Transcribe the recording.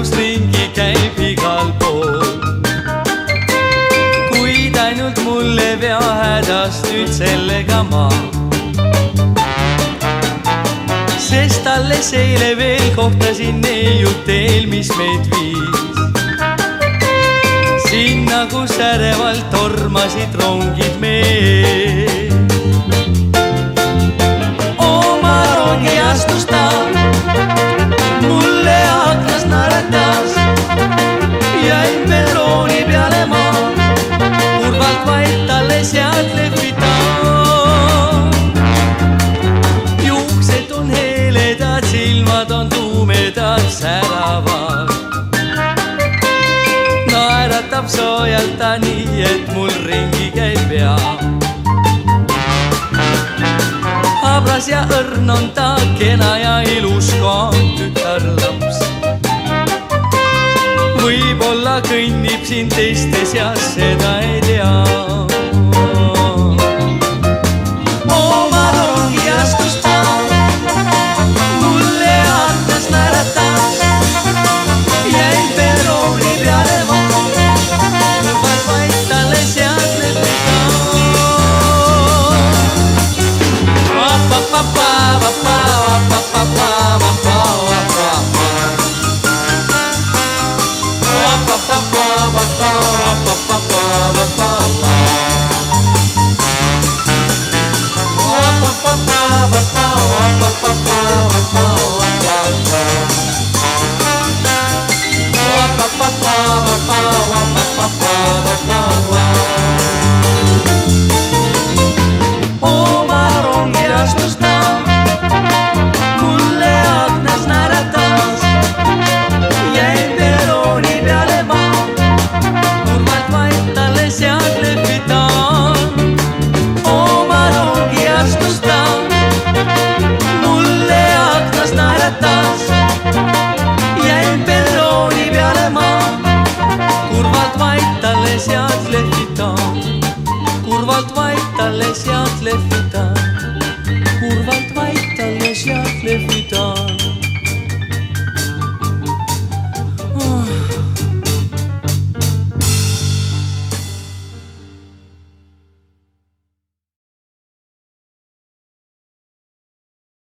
armastus ringi käib igal pool. Kuid ainult mulle vea hädas nüüd sellega ma, sest alles eile veel kohtasin neiut teel, mis meid viis sinna, kus ärevalt tormasid rongid meil. Oma rongi astus ta, mulle aknas naeratas, jäin perrooni peale ma, kurvalt vaid talle sealt lehvita. Juuksed on heledad, silmad on tuumedad, säravad. Naeratab soojalt ta nii, et mul ringi käib pea. Habras ja õrn on ta, kena ja ilus ka tütarlaps. Võib-olla kõnnib siin teiste seas, seda ei tea. Oma rongi astus ta, mulle aknas naeratas, jäin perrooni peale ma, kurvalt vaid talle sealt lehvita. Oma rongi astus